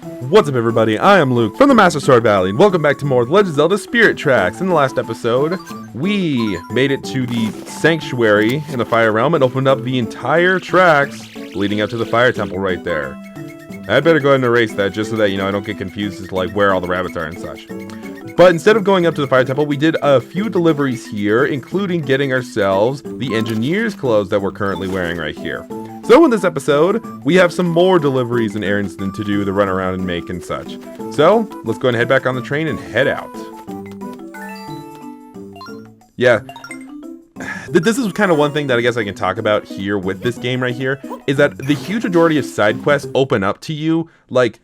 What's up, everybody? I am Luke from the Master Sword Valley, and welcome back to more Legend of Zelda Spirit Tracks. In the last episode, we made it to the Sanctuary in the Fire Realm and opened up the entire tracks leading up to the Fire Temple right there. I'd better go ahead and erase that just so that, I don't get confused as to, where all the rabbits are and such. But instead of going up to the Fire Temple, we did a few deliveries here, including getting ourselves the engineer's clothes that we're currently wearing right here. So in this episode, we have some more deliveries and errands to do, the run around and make and such. So, let's go ahead and head back on the train and head out. Yeah, this is kind of one thing that I guess I can talk about here with this game right here, is that the huge majority of side quests open up to you, right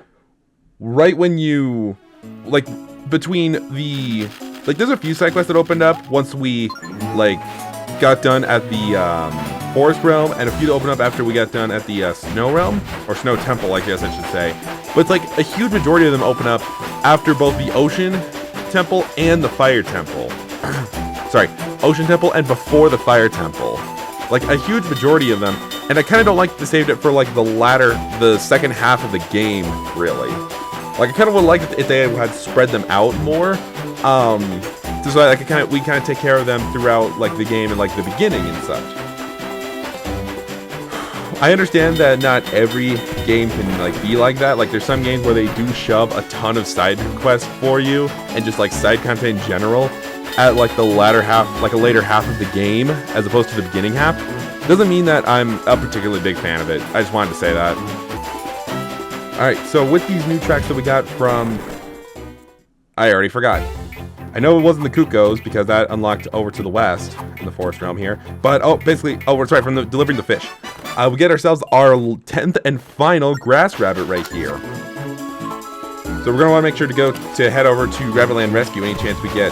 when you, between the, there's a few side quests that opened up once we, got done at the, Forest Realm, and a few that open up after we got done at the Snow Realm, or Snow Temple, I guess I should say. But it's a huge majority of them open up after both the Ocean Temple and the Fire Temple. Sorry, Ocean Temple and before the Fire Temple. A huge majority of them, and I kind of don't like to save it for the second half of the game, really. I kind of would like it if they had spread them out more, so we kind of take care of them throughout the game and the beginning and such. I understand that not every game can be like that. There's some games where they do shove a ton of side quests for you and just side content in general at the latter half, a later half of the game as opposed to the beginning half. Doesn't mean that I'm a particularly big fan of it. I just wanted to say that. Alright, so with these new tracks that we got from... I already forgot. I know it wasn't the Cuckoos because that unlocked over to the west in the Forest Realm here. But, from delivering the fish. We get ourselves our 10th and final grass rabbit right here. So we're going to want to make sure to head over to Rabbitland Rescue any chance we get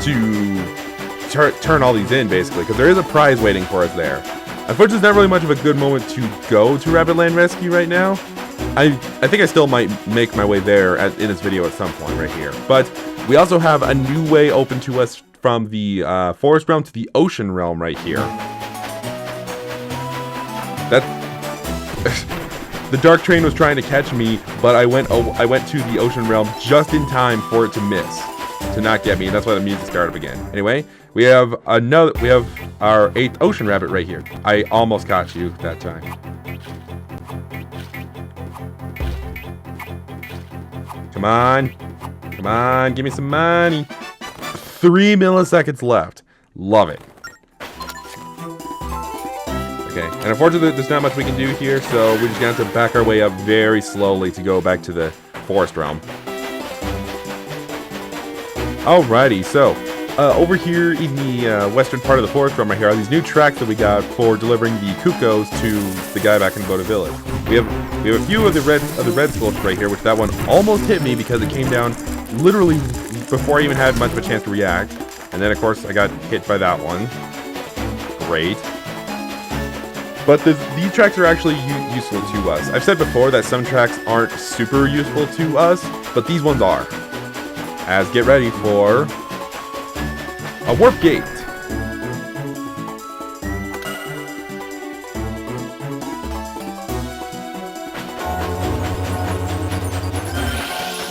to turn all these in, basically, because there is a prize waiting for us there. Unfortunately, it's not really much of a good moment to go to Rabbitland Rescue right now. I think I still might make my way there in this video at some point right here. But we also have a new way open to us from the Forest Realm to the Ocean Realm right here. The Dark Train was trying to catch me, but I went to the Ocean Realm just in time for it to not get me, and that's why the music started up again. Anyway, we have our 8th Ocean Rabbit right here. I almost caught you that time. Come on, give me some money. 3 milliseconds left. Love it. Okay, and unfortunately there's not much we can do here, so we're just gonna have to back our way up very slowly to go back to the Forest Realm. Alrighty, so over here in the western part of the Forest Realm right here are these new tracks that we got for delivering the Cuckoos to the guy back in Boda Village. We have a few of the red skulls right here, which that one almost hit me because it came down literally before I even had much of a chance to react. And then, of course, I got hit by that one. Great. But these tracks are actually useful to us. I've said before that some tracks aren't super useful to us, but these ones are. As get ready for a warp gate.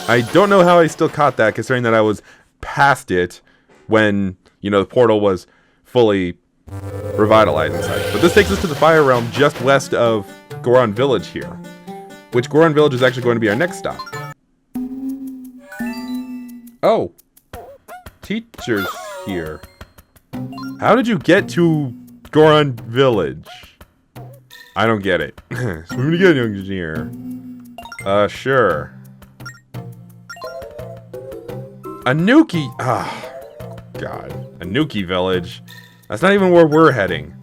I don't know how I still caught that, considering that I was past it when, the portal was fully revitalized and such. But this takes us to the Fire Realm just west of Goron Village here, which Goron Village is actually going to be our next stop. Oh, teacher's here. How did you get to Goron Village? I don't get it. Swimming again, young engineer. Sure. Anuki! God. Anuki Village. That's not even where we're heading.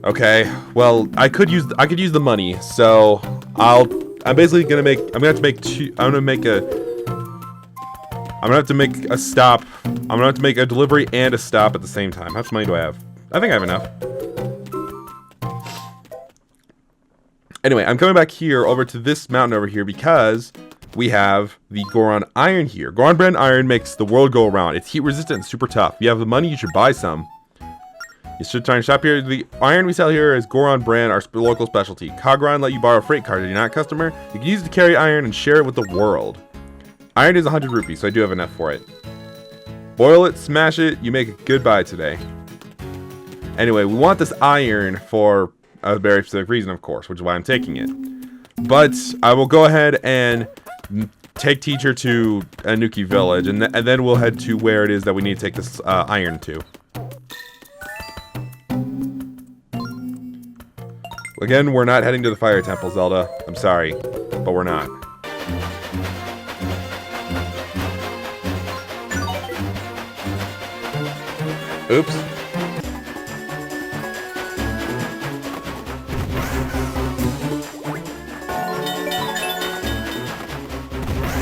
Okay, well, I could use the money, so I'm gonna have to make a stop. I'm gonna have to make a delivery and a stop at the same time. How much money do I have? I think I have enough. Anyway, I'm coming back here over to this mountain over here because we have the Goron Iron here. Goron brand iron makes the world go around. It's heat resistant and super tough. If you have the money, you should buy some. You should try and shop here. The iron we sell here is Goron brand, our local specialty. Cogron let you borrow a freight car. Did you not, customer? You can use it to carry iron and share it with the world. Iron is 100 rupees, so I do have enough for it. Boil it, smash it, you make a good buy today. Anyway, we want this iron for a very specific reason, of course, which is why I'm taking it. But I will go ahead and take teacher to Anuki Village, and then we'll head to where it is that we need to take this iron to. Again, we're not heading to the Fire Temple, Zelda. I'm sorry, but we're not. Oops.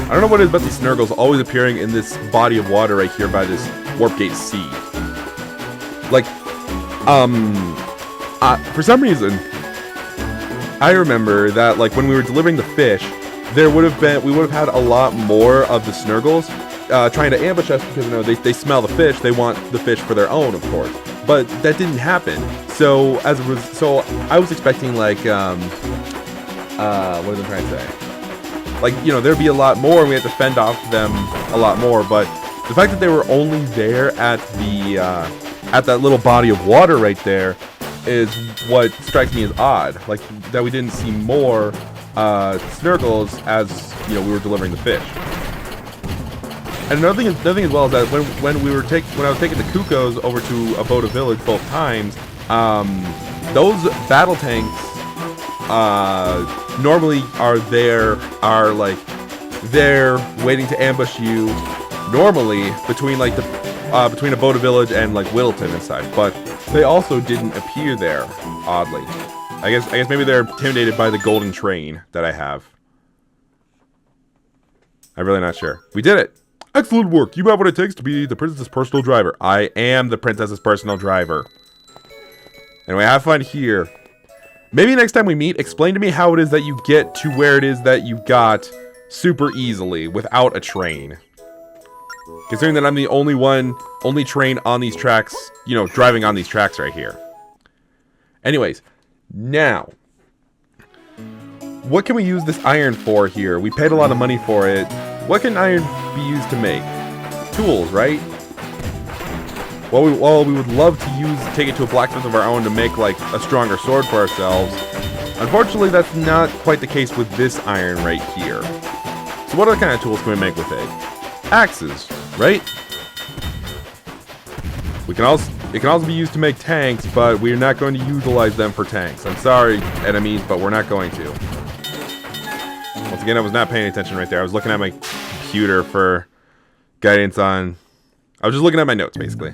I don't know what it is about these Snurgles always appearing in this body of water right here by this Warp Gate Sea. Like, for some reason, I remember that, like, when we were delivering the fish, we would have had a lot more of the Snurgles trying to ambush us because, you know, they smell the fish, they want the fish for their own, of course. But that didn't happen. So I was expecting, like, what was I trying to say? Like, you know, there'd be a lot more, and we had to fend off them a lot more. But the fact that they were only there at that little body of water right there is what strikes me as odd. Like, that we didn't see more Snurgles as, you know, we were delivering the fish. And another thing as well is that when I was taking the Kukos over to Aboda Village both times, those battle tanks normally are there waiting to ambush you normally between like between Aboda Village and like Whittleton and such, but they also didn't appear there, oddly. I guess maybe they're intimidated by the golden train that I have. I'm really not sure. We did it! Excellent work! You have what it takes to be the princess's personal driver. I am the princess's personal driver. Anyway, have fun here. Maybe next time we meet, explain to me how it is that you get to where it is that you got super easily without a train. Considering that I'm the only train on these tracks, you know, driving on these tracks right here. Anyways, now, what can we use this iron for here? We paid a lot of money for it. What can iron be used to make? Tools, right? Well, we would love to take it to a blacksmith of our own to make, like, a stronger sword for ourselves. Unfortunately, that's not quite the case with this iron right here. So what other kind of tools can we make with it? Axes, right? It can also be used to make tanks, but we're not going to utilize them for tanks. I'm sorry, enemies, but we're not going to. Once again, I was not paying attention right there. I was looking at my computer for guidance on... I was just looking at my notes, basically.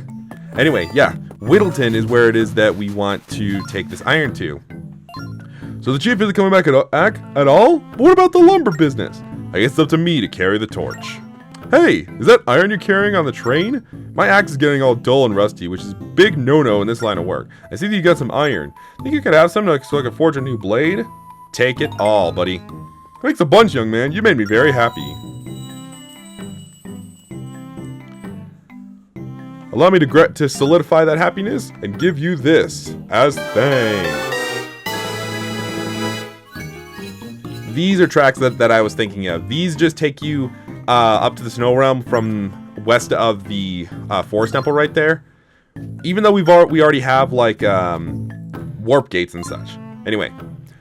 Anyway, yeah, Whittleton is where it is that we want to take this iron to. So the chief isn't coming back at all? But what about the lumber business? I guess it's up to me to carry the torch. Hey, is that iron you're carrying on the train? My axe is getting all dull and rusty, which is a big no-no in this line of work. I see that you got some iron. Think you could have some so I could forge a new blade? Take it all, buddy. Thanks a bunch, young man. You made me very happy. Allow me to solidify that happiness and give you this as thanks. These are tracks that I was thinking of. These just take you up to the Snow Realm from west of the Forest Temple right there. Even though we already have like warp gates and such. Anyway,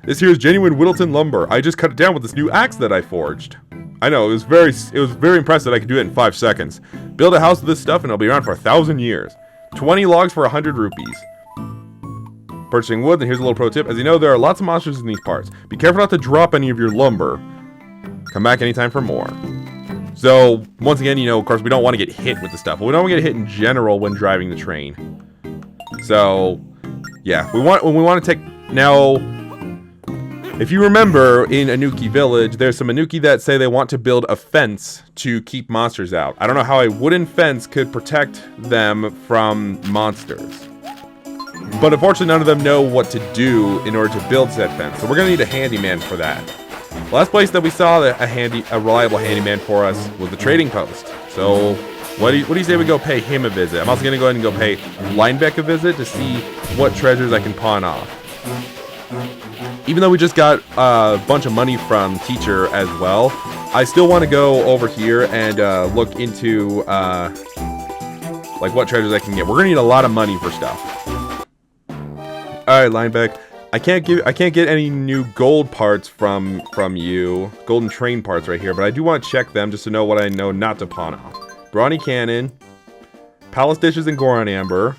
this here is genuine Whittleton lumber. I just cut it down with this new axe that I forged. I know, it was very impressive that I could do it in 5 seconds. Build a house with this stuff and it'll be around for 1,000 years. 20 logs for 100 rupees. Purchasing wood, and here's a little pro tip. As you know, there are lots of monsters in these parts. Be careful not to drop any of your lumber. Come back anytime for more. So, once again, you know, of course, we don't want to get hit with the stuff. But we don't want to get hit in general when driving the train. So, yeah, we want to take... Now, if you remember, in Anuki Village, there's some Anuki that say they want to build a fence to keep monsters out. I don't know how a wooden fence could protect them from monsters. But unfortunately, none of them know what to do in order to build said fence. So we're going to need a handyman for that. The last place that we saw a reliable handyman for us was the trading post. So What do you say we go pay him a visit? I'm also going to go ahead and go pay Linebeck a visit to see what treasures I can pawn off. Even though we just got a bunch of money from Teacher as well, I still want to go over here and look into like what treasures I can get. We're going to need a lot of money for stuff. Alright, Linebeck. I can't get any new gold parts from you. Golden train parts right here, but I do want to check them just to know what I know not to pawn off. Brawny Cannon, Palace Dishes and Goron Amber,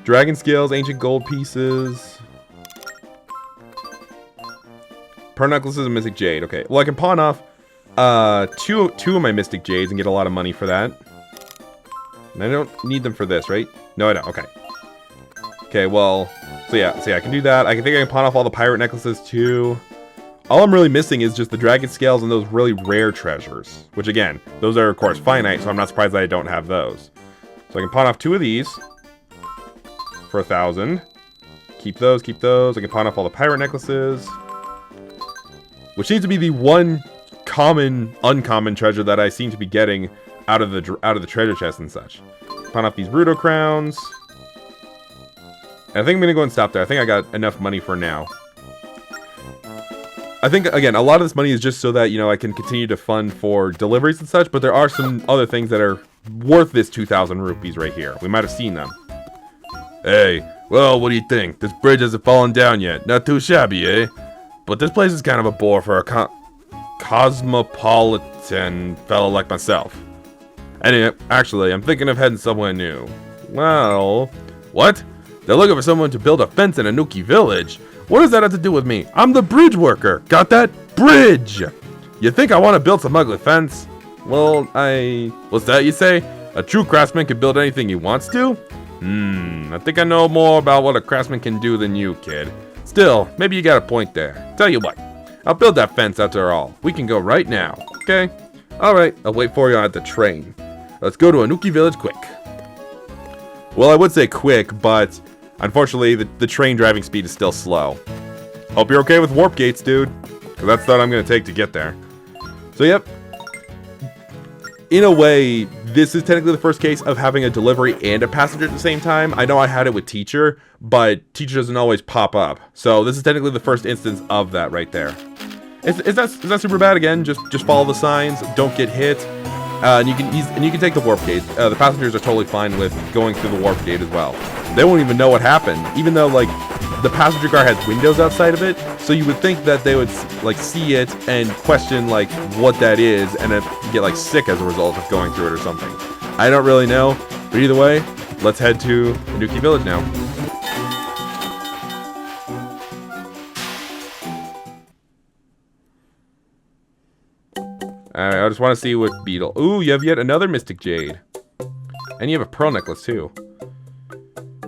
Dragon Scales, Ancient Gold Pieces, Pearl Necklaces and Mystic Jade. Okay, well I can pawn off two of my Mystic Jades and get a lot of money for that. And I don't need them for this, right? No, I don't. Okay. Okay, well, so yeah, I can do that. I think I can pawn off all the pirate necklaces too. All I'm really missing is just the dragon scales and those really rare treasures. Which again, those are of course finite, so I'm not surprised that I don't have those. So I can pawn off 2 of these for 1,000. Keep those, keep those. I can pawn off all the pirate necklaces. Which seems to be the one uncommon treasure that I seem to be getting out of the treasure chest and such. Pawn off these Bruto crowns. And I think I'm gonna go and stop there. I think I got enough money for now. I think, again, a lot of this money is just so that, you know, I can continue to fund for deliveries and such, but there are some other things that are worth this 2,000 rupees right here. We might have seen them. Hey, well, what do you think? This bridge hasn't fallen down yet. Not too shabby, eh? But this place is kind of a bore for a cosmopolitan fellow like myself. Anyway, actually, I'm thinking of heading somewhere new. Well, what? They're looking for someone to build a fence in Anuki village? What does that have to do with me? I'm the bridge worker. Got that? Bridge! You think I want to build some ugly fence? Well, what's that you say? A true craftsman can build anything he wants to? I think I know more about what a craftsman can do than you, kid. Still, maybe you got a point there. Tell you what, I'll build that fence after all. We can go right now, okay? Alright, I'll wait for you at the train. Let's go to Anuki village quick. Well, I would say quick, but unfortunately, the train driving speed is still slow. Hope you're okay with warp gates, dude. Because that's what I'm going to take to get there. So, yep. In a way, this is technically the first case of having a delivery and a passenger at the same time. I know I had it with Teacher, but Teacher doesn't always pop up. So, this is technically the first instance of that right there. Is that super bad? Again, just follow the signs. Don't get hit. And you can take the warp gate. The passengers are totally fine with going through the warp gate as well. They won't even know what happened, even though like the passenger car has windows outside of it. So you would think that they would like see it and question like what that is, and get like sick as a result of going through it or something. I don't really know, but either way, let's head to Anuki Village now. Alright, I just want to see what beetle. Ooh, you have yet another Mystic Jade. And you have a pearl necklace too.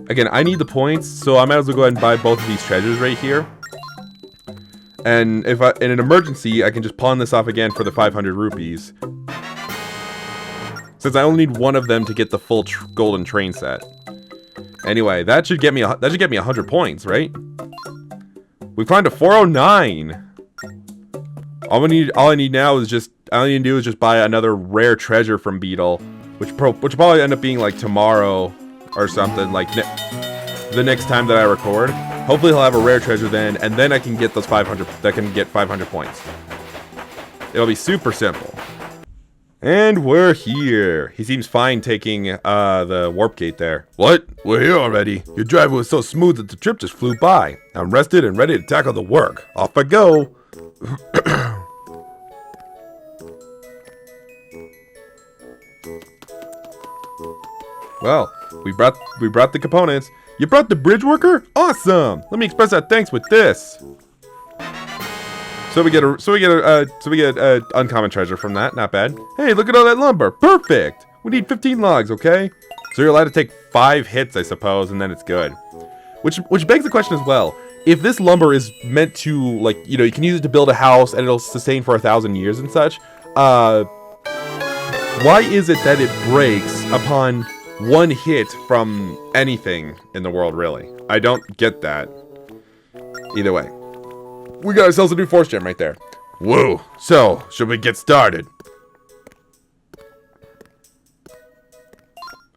Again, I need the points, so I might as well go ahead and buy both of these treasures right here. And if in an emergency, I can just pawn this off again for the 500 rupees. Since I only need one of them to get the full golden train set. Anyway, that should get me 100 points, right? We climbed to 409. All I need now is just buy another rare treasure from Beetle, which probably end up being like tomorrow or something, like the next time that I record. Hopefully he'll have a rare treasure then, and then I can get those 500. That can get 500 points. It'll be super simple. And we're here. He seems fine taking the warp gate there. What? We're here already. Your drive was so smooth that the trip just flew by. I'm rested and ready to tackle the work. Off I go. Well, we brought the components. You brought the bridge worker? Awesome! Let me express our thanks with this. So we get a uncommon treasure from that. Not bad. Hey, look at all that lumber. Perfect. We need 15 logs, okay? So you're allowed to take 5 hits, I suppose, and then it's good. Which begs the question as well. If this lumber is meant to, like, you know, you can use it to build a house and it'll sustain for 1,000 years and such, why is it that it breaks upon 1 hit from anything in the world, really? I don't get that. Either way. We got ourselves a new force gem right there. Whoa. So, should we get started?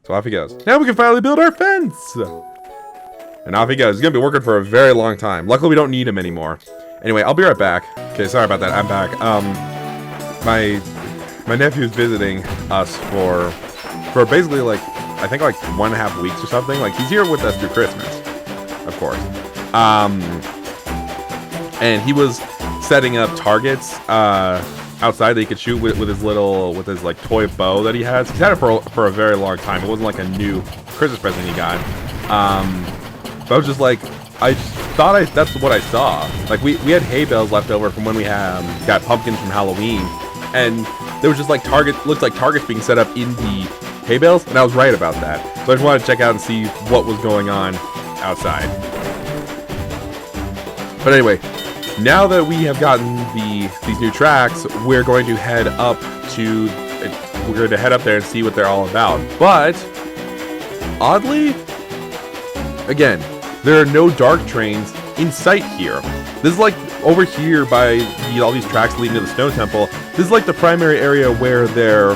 So off he goes. Now we can finally build our fence! And off he goes. He's gonna be working for a very long time. Luckily, we don't need him anymore. Anyway, I'll be right back. Okay, sorry about that. I'm back. My nephew's visiting us for basically like, I think like 1.5 weeks or something. Like, he's here with us through Christmas, of course. And he was setting up targets outside that he could shoot with his like toy bow that he has. He's had it for a very long time. It wasn't like a new Christmas present he got. But I was just like, I thought that's what I saw. Like, we had hay bales left over from when we got pumpkins from Halloween, and there was just like looked like targets being set up in the hay bales, and I was right about that. So I just wanted to check out and see what was going on outside. But anyway, now that we have gotten these new tracks, we're going to head up there and see what they're all about. But oddly, again, there are no dark trains in sight here. This is like over here by all these tracks leading to the Snow Temple. This is like the primary area where there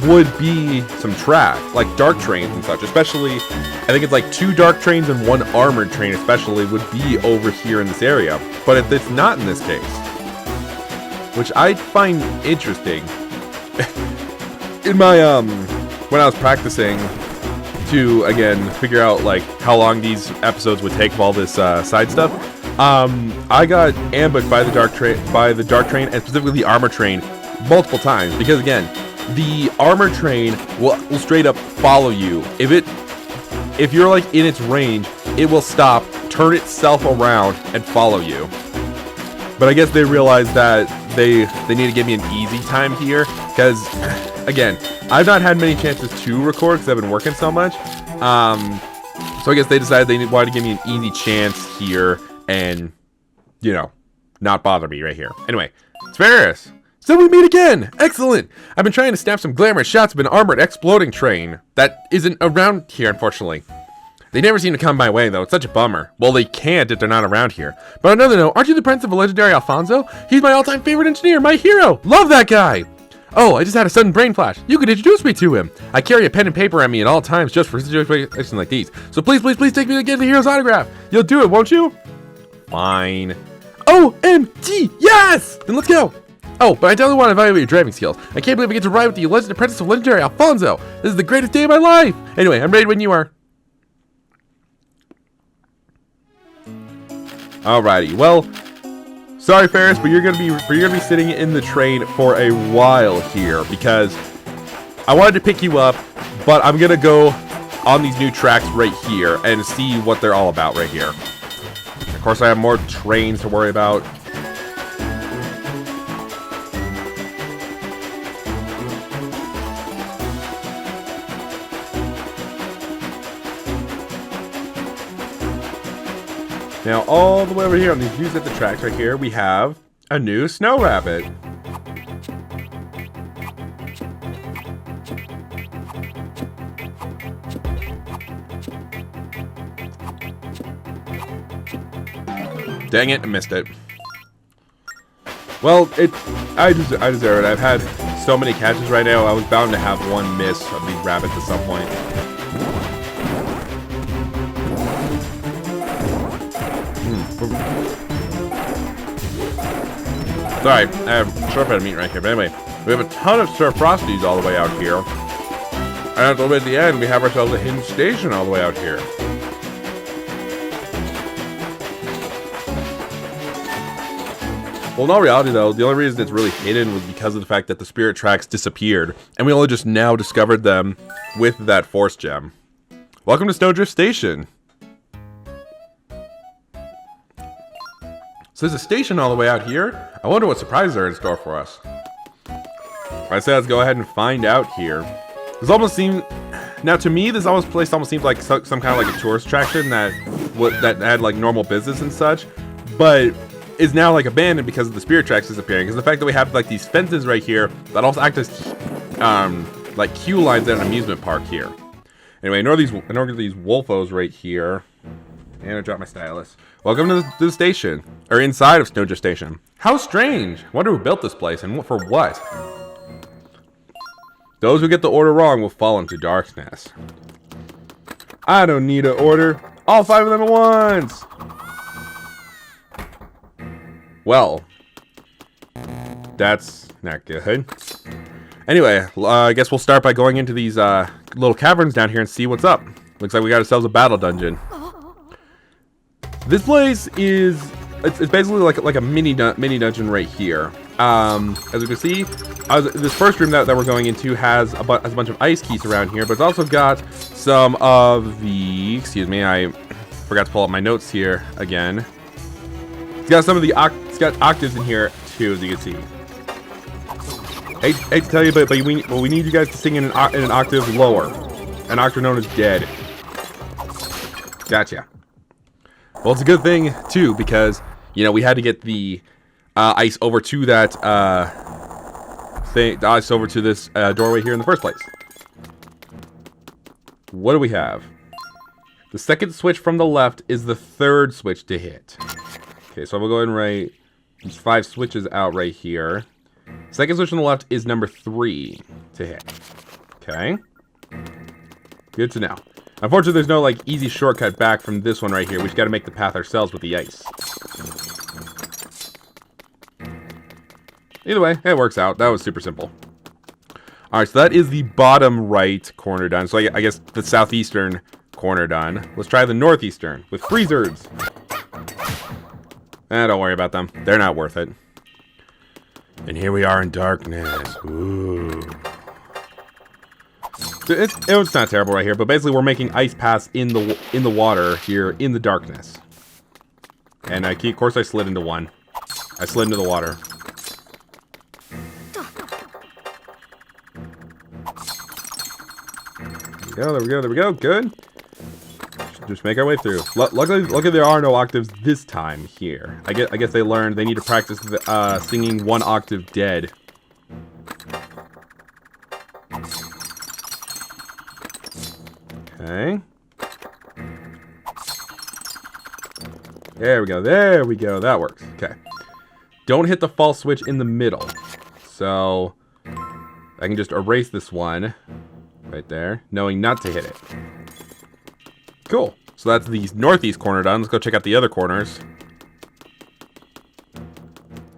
would be some track, like dark trains and such. Especially, I think it's like 2 dark trains and 1 armored train especially would be over here in this area. But if it's not in this case, which I find interesting, in my when I was practicing to again figure out like how long these episodes would take of all this side stuff, I got ambushed by the dark train and specifically the armor train multiple times, because again, the armor train will straight up follow you. If you're like in its range, it will stop, turn itself around, and follow you. But I guess they realized that they need to give me an easy time here, because again, I've not had many chances to record because I've been working so much. So I guess they decided they wanted to give me an easy chance here and, you know, not bother me right here. Anyway, it's Ferris. So we meet again! Excellent! I've been trying to snap some glamorous shots of an armored exploding train that isn't around here, unfortunately. They never seem to come my way, though. It's such a bummer. Well, they can't if they're not around here. But on another note, aren't you the prince of a legendary Alfonso? He's my all-time favorite engineer, my hero! Love that guy! Oh, I just had a sudden brain flash. You could introduce me to him. I carry a pen and paper on me at all times just for situations like these. So please, please, please take me to get the hero's autograph. You'll do it, won't you? Fine. OMG! Yes! Then let's go! Oh, but I definitely want to evaluate your driving skills. I can't believe I get to ride with the legend apprentice of legendary Alfonso. This is the greatest day of my life. Anyway, I'm ready when you are. Alrighty, well, sorry Ferris, but you're gonna be sitting in the train for a while here because I wanted to pick you up, but I'm gonna go on these new tracks right here and see what they're all about right here. Of course, I have more trains to worry about. Now, all the way over here on these views at the tracks right here, we have a new snow rabbit. Dang it, I missed it. Well, I deserve it. I've had so many catches right now, I was bound to have one miss of these rabbits at some point. Sorry, I have short of meat right here. But anyway, we have a ton of Sir Frosties all the way out here. And at the way at the end, we have ourselves a hidden station all the way out here. Well, in all reality, though, the only reason it's really hidden was because of the fact that the spirit tracks disappeared. And we only just now discovered them with that Force Gem. Welcome to Snowdrift Station. So there's a station all the way out here. I wonder what surprises are in store for us. I say let's go ahead and find out here. This almost seems... Now to me, this place almost seems like some kind of like a tourist attraction that had like normal business and such. But is now like abandoned because of the spirit tracks disappearing. Because the fact that we have like these fences right here that also act as like queue lines at an amusement park here. Anyway, ignore these wolfos right here. And I dropped my stylus. Welcome to the station, or inside of Snowdrift Station. How strange. Wonder who built this place and for what. Those who get the order wrong will fall into darkness. I don't need an order. All 5 of them at once. Well, that's not good. Anyway, I guess we'll start by going into these little caverns down here and see what's up. Looks like we got ourselves a battle dungeon. This place is it's basically like a mini dungeon right here. As you can see, this first room that we're going into has a bunch of ice keys around here, but it's also got some of the, excuse me, I forgot to pull up my notes here again. It's got some of the it's got octaves in here too, as you can see. Hate to tell you, but we need you guys to sing in an octave lower, an octave known as dead. Gotcha. Well, it's a good thing too, because you know we had to get the ice over to that the ice over to this doorway here in the first place. What do we have? The second switch from the left is the third switch to hit. Okay, so I'm gonna go ahead and write these 5 switches out right here. Second switch on the left is number 3 to hit. Okay. Good to know. Unfortunately, there's no like easy shortcut back from this one right here. We just got to make the path ourselves with the ice. Either way, it works out. That was super simple. All right, so that is the bottom right corner done. So I guess the southeastern corner done. Let's try the northeastern with freezers. Don't worry about them. They're not worth it. And here we are in darkness. Ooh. It's not terrible right here, but basically we're making ice paths in the water here in the darkness. And of course I slid into one. I slid into the water. There we go. Good. Just make our way through. Luckily there are no octaves this time here. I guess they learned they need to practice singing 1 octave dead. Okay. There we go. That works. Okay. Don't hit the false switch in the middle. So I can just erase this one right there, knowing not to hit it. Cool. So that's the northeast corner done. Let's go check out the other corners.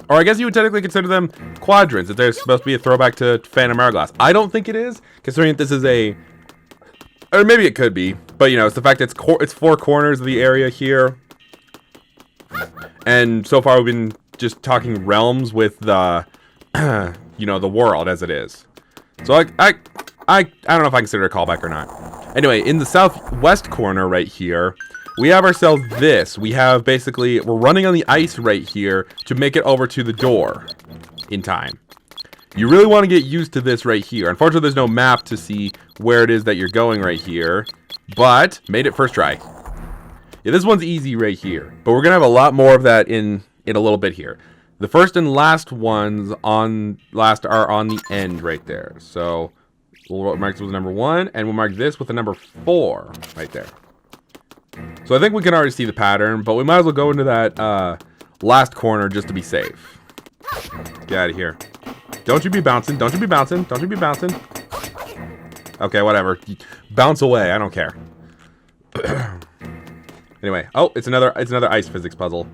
Or I guess you would technically consider them quadrants if they're supposed to be a throwback to Phantom Hourglass. I don't think it is, considering that this is a... Or maybe it could be, but you know, it's the fact that it's 4 corners of the area here. And so far we've been just talking realms with the, you know, the world as it is. So I don't know if I consider it a callback or not. Anyway, in the southwest corner right here, we have ourselves this. We have basically, we're running on the ice right here to make it over to the door in time. You really want to get used to this right here. Unfortunately, there's no map to see where it is that you're going right here, but made it first try. Yeah, this one's easy right here, but we're going to have a lot more of that in a little bit here. The first and last ones are on the end right there. So we'll mark this with number 1, and we'll mark this with the number 4 right there. So I think we can already see the pattern, but we might as well go into that last corner just to be safe. Get out of here. Don't you be bouncing. Don't you be bouncing. Don't you be bouncing. Okay, whatever. Bounce away. I don't care. Anyway. Oh, it's another ice physics puzzle.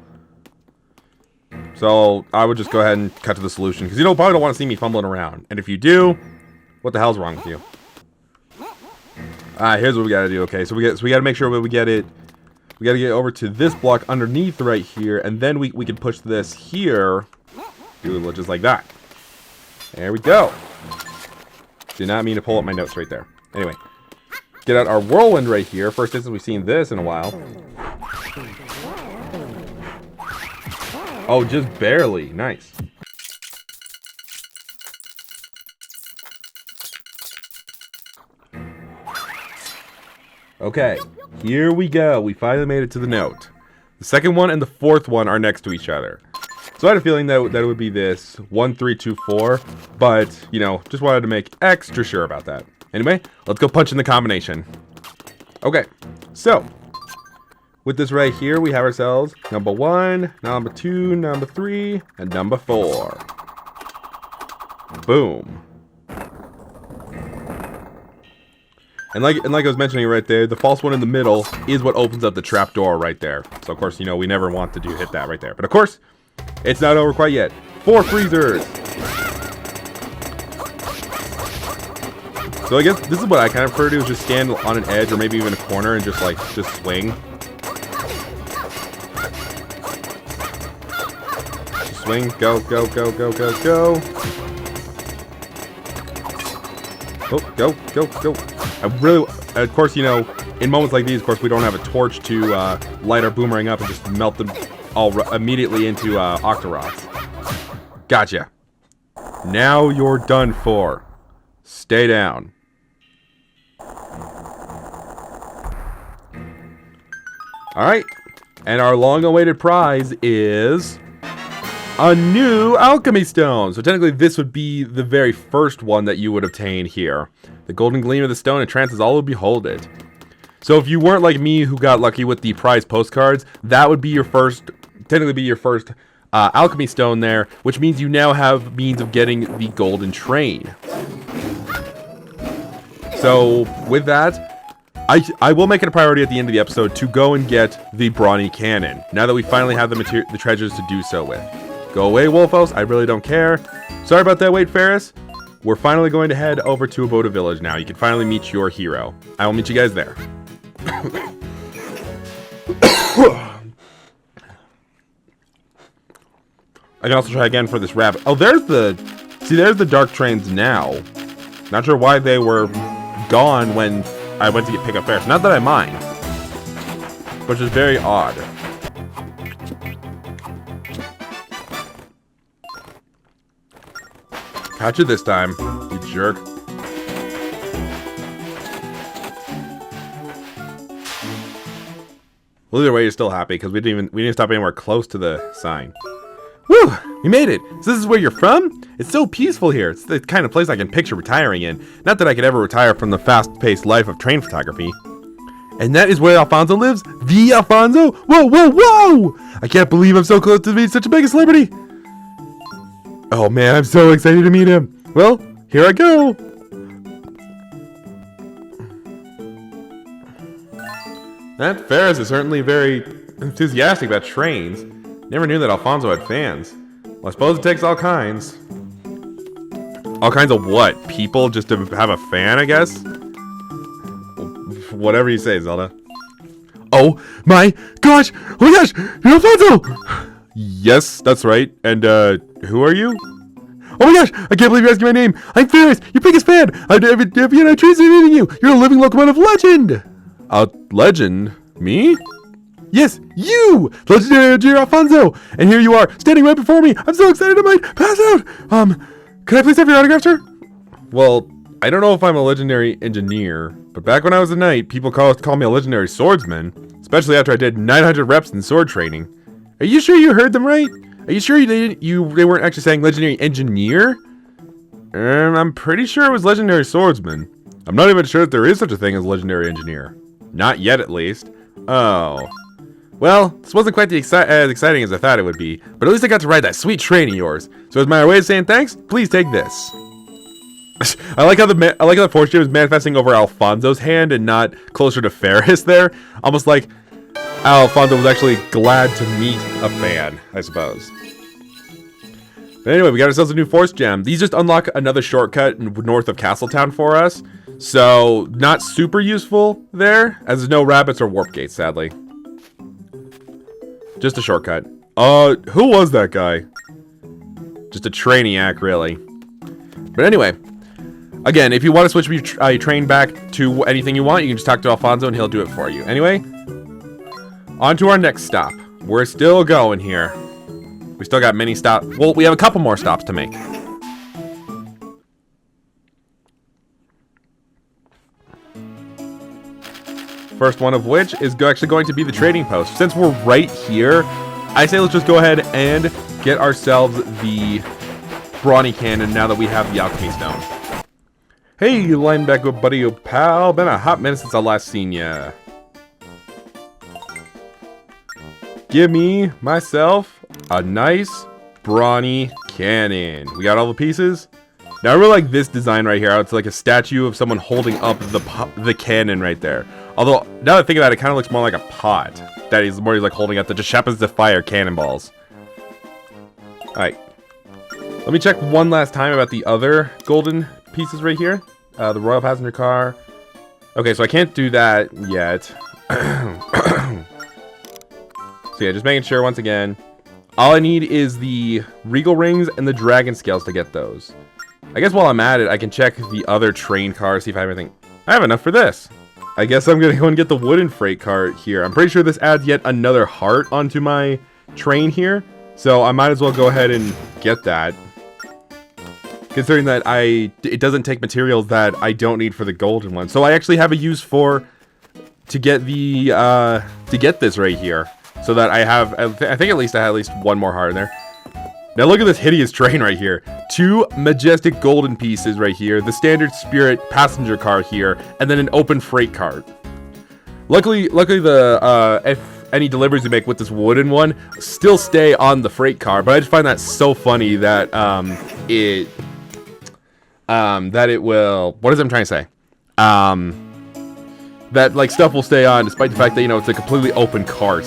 So I would just go ahead and cut to the solution, because you probably don't want to see me fumbling around. And if you do, what the hell's wrong with you? Here's what we gotta do. Okay, so we gotta make sure that we get it. We gotta get over to this block underneath right here, and then we can push this here. Do it just like that. There we go. Did not mean to pull up my notes right there. Anyway, get out our whirlwind right here. First instance we've seen this in a while. Oh, just barely. Nice. Okay, here we go. We finally made it to the note. The second one and the fourth one are next to each other. So I had a feeling that it would be this 1, 3, 2, 4, but, you know, just wanted to make extra sure about that. Anyway, let's go punch in the combination. Okay, so with this right here, we have ourselves number 1, number 2, number 3, and number 4. Boom. And like I was mentioning right there, the false one in the middle is what opens up the trapdoor right there. So of course, you know, we never want to hit that right there. But of course, it's not over quite yet. 4 freezers. So I guess this is what I kind of prefer to do, is just stand on an edge or maybe even a corner and just swing. Just swing, go, go, go, go, go, go. Oh, go, go, go. Of course, you know, in moments like these, of course, we don't have a torch to light our boomerang up and just melt them all immediately into Octoroks. Gotcha. Now you're done for. Stay down. Alright. And our long-awaited prize is a new alchemy stone. So technically this would be the very first one that you would obtain here. The golden gleam of the stone entrances all who behold it. So if you weren't like me who got lucky with the prize postcards, that would be your first, technically be your first alchemy stone there, which means you now have means of getting the golden train. So with that, I will make it a priority at the end of the episode to go and get the brawny cannon, now that we finally have the treasures to do so with. Go away, Wolfos, I really don't care. Sorry about that, Wade Ferris. We're finally going to head over to Aboda Village now. You can finally meet your hero. I will meet you guys there. I can also try again for this rabbit. Oh, there's the dark trains now. Not sure why they were gone when I went to pick up Ferris. Not that I mind, which is very odd. Catch it this time, you jerk. Well, either way, you're still happy because we didn't stop anywhere close to the sign. Woo! We made it! So this is where you're from? It's so peaceful here. It's the kind of place I can picture retiring in. Not that I could ever retire from the fast-paced life of train photography. And that is where Alfonso lives? The Alfonso? Whoa, whoa, whoa! I can't believe I'm so close to being such a big celebrity! Oh man, I'm so excited to meet him. Well, here I go. That Ferris is certainly very enthusiastic about trains. Never knew that Alfonso had fans. Well, I suppose it takes all kinds. All kinds of what? People just to have a fan, I guess? Whatever you say, Zelda. Oh my gosh! Oh my gosh! You're Alfonso! Yes, that's right. And, who are you? Oh my gosh! I can't believe you're asking my name! I'm Ferris, your biggest fan! I've been meeting you! You're a living locomotive legend! A legend? Me? Yes, you! Legendary engineer Alfonso! And here you are, standing right before me! I'm so excited I might pass out! Can I please have your autograph, sir? Well, I don't know if I'm a legendary engineer, but back when I was a knight, people call me a legendary swordsman, especially after I did 900 reps in sword training. Are you sure you heard them right? Are you sure they weren't actually saying legendary engineer? I'm pretty sure it was legendary swordsman. I'm not even sure that there is such a thing as legendary engineer. Not yet, at least. Oh. Well, this wasn't quite as exciting as I thought it would be, but at least I got to ride that sweet train of yours. So as my way of saying thanks, please take this. I like how the fortune was manifesting over Alfonso's hand and not closer to Ferris there. Almost like Alfonso was actually glad to meet a fan, I suppose. But anyway, we got ourselves a new force gem. These just unlock another shortcut north of Castletown for us. So, not super useful there, as there's no rabbits or warp gates, sadly. Just a shortcut. Who was that guy? Just a trainiac, really. But anyway, again, if you want to switch your train back to anything you want, you can just talk to Alfonso and he'll do it for you. Anyway, on to our next stop. We're still going here. We still got many stops. Well, we have a couple more stops to make. First one of which is actually going to be the trading post. Since we're right here, I say let's just go ahead and get ourselves the brawny cannon now that we have the alchemy stone. Hey, linebacker buddy, pal. Been a hot minute since I last seen ya. give me, myself, a nice, brawny cannon. We got all the pieces? Now I really like this design right here. It's like a statue of someone holding up the cannon right there. Although, now that I think about it, it kind of looks more like a pot. That he's like holding up that just happens to fire cannonballs. Alright. Let me check one last time about the other golden pieces right here. The Royal Passenger Car. Okay, so I can't do that yet. So yeah, just making sure once again. All I need is the Regal Rings and the Dragon Scales to get those. I guess while I'm at it, I can check the other train car, see if I have anything. I have enough for this. I guess I'm going to go and get the wooden freight cart here. I'm pretty sure this adds yet another heart onto my train here. So I might as well go ahead and get that. Considering that it doesn't take materials that I don't need for the golden one. So I actually have a use to get this right here. So that I have, I think at least I have at least one more heart in there. Now look at this hideous train right here. 2 majestic golden pieces right here. The standard Spirit passenger car here. And then an open freight cart. Luckily if any deliveries you make with this wooden one still stay on the freight car. But I just find that so funny that it will, what is it I'm trying to say? That like stuff will stay on despite the fact that, you know, it's a completely open cart.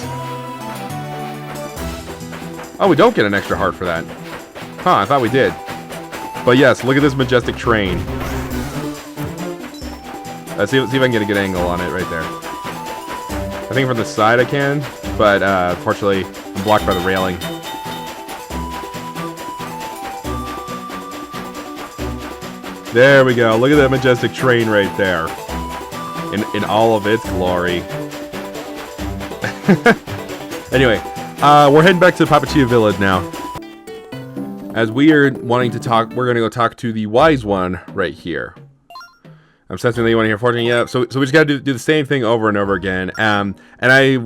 Oh, we don't get an extra heart for that. Huh, I thought we did. But yes, look at this majestic train. Let's see if I can get a good angle on it right there. I think from the side I can, but unfortunately, I'm blocked by the railing. There we go. Look at that majestic train right there. In all of its glory. Anyway. We're heading back to Papatia Village now. As we are wanting to talk, we're going to go talk to the wise one right here. I'm sensing that you want to hear fortune. Yeah, so we just got to do the same thing over and over again. And I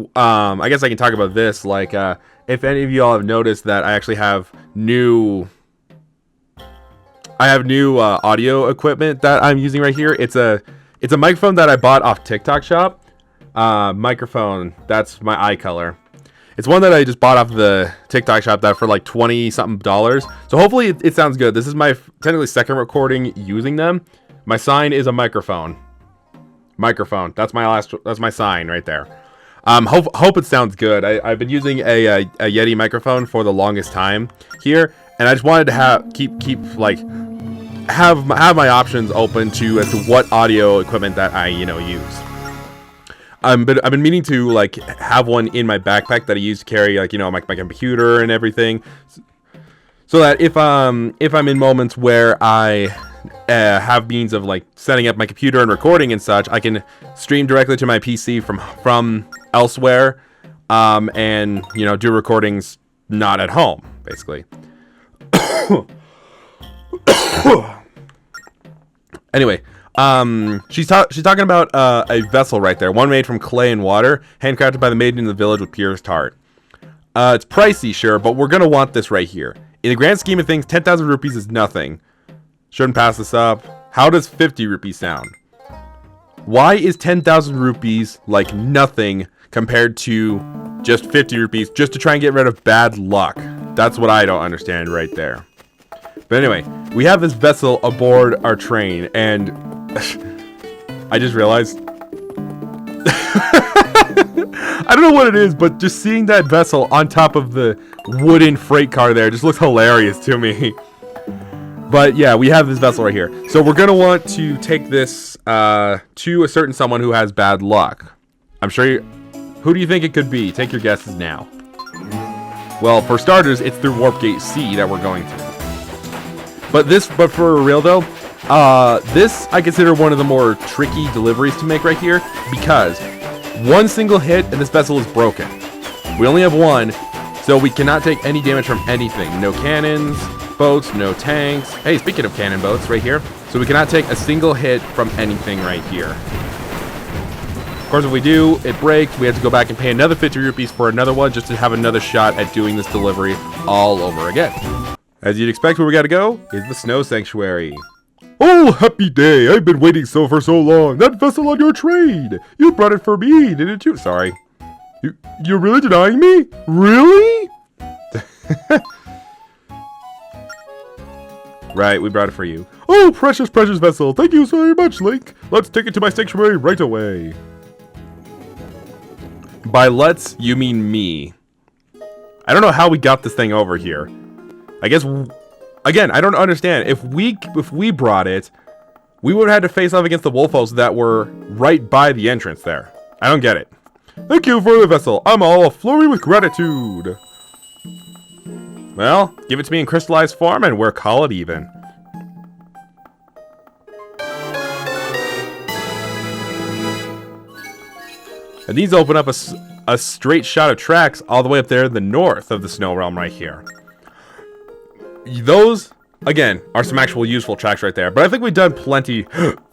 guess I can talk about this. Like, if any of you all have noticed that I actually have new audio equipment that I'm using right here. It's a microphone that I bought off TikTok Shop. Microphone. That's my eye color. It's one that I just bought off the TikTok Shop that for like $20-something. So hopefully it sounds good. This is my technically second recording using them. My sign is a microphone. Microphone. That's my sign right there. Hope it sounds good. I've been using a Yeti microphone for the longest time here, and I just wanted to have my options open as to what audio equipment that I use. But I've been meaning to like have one in my backpack that I use to carry my computer and everything, so that if I'm in moments where I have means of like setting up my computer and recording and such, I can stream directly to my PC from elsewhere, and do recordings not at home, basically. Anyway. She's talking about a vessel right there, one made from clay and water, handcrafted by the maiden in the village with purest heart. It's pricey, sure, but we're gonna want this right here. In the grand scheme of things, 10,000 rupees is nothing. Shouldn't pass this up. How does 50 rupees sound? Why is 10,000 rupees like nothing compared to just 50 rupees just to try and get rid of bad luck? That's what I don't understand right there. But anyway, we have this vessel aboard our train, and I just realized I don't know what it is, but just seeing that vessel on top of the wooden freight car there just looks hilarious to me. But yeah, we have this vessel right here. So we're going to want to take this to a certain someone who has bad luck. I'm sure who do you think it could be? Take your guesses now. Well, for starters, it's through Warp Gate C that we're going to. But for real though, this I consider one of the more tricky deliveries to make right here, because one single hit and this vessel is broken. We only have one, so we cannot take any damage from anything. No cannons, boats, no tanks. Hey, speaking of cannon boats right here, so we cannot take a single hit from anything right here. Of course, if we do, it breaks. We have to go back and pay another 50 rupees for another one just to have another shot at doing this delivery all over again. As you'd expect, where we gotta go is the Snow Sanctuary. Oh, happy day! I've been waiting for so long. That vessel on your train! You brought it for me, didn't you? Sorry. You're really denying me? Really? Right, we brought it for you. Oh, precious, precious vessel. Thank you so very much, Link. Let's take it to my sanctuary right away. By let's, you mean me. I don't know how we got this thing over here. I guess, again, I don't understand. If we brought it, we would have had to face off against the wolf elves that were right by the entrance there. I don't get it. Thank you for the vessel. I'm all aflurry with gratitude. Well, give it to me in crystallized form and we'll call it even. And these open up a straight shot of tracks all the way up there in the north of the Snow Realm right here. Those, again, are some actual useful tracks right there. But I think we've done plenty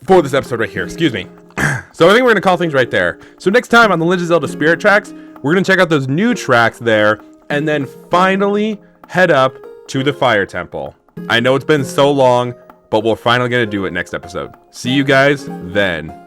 for this episode right here. Excuse me. So I think we're going to call things right there. So next time on the Legend of Zelda Spirit Tracks, we're going to check out those new tracks there. And then finally head up to the Fire Temple. I know it's been so long, but we're finally going to do it next episode. See you guys then.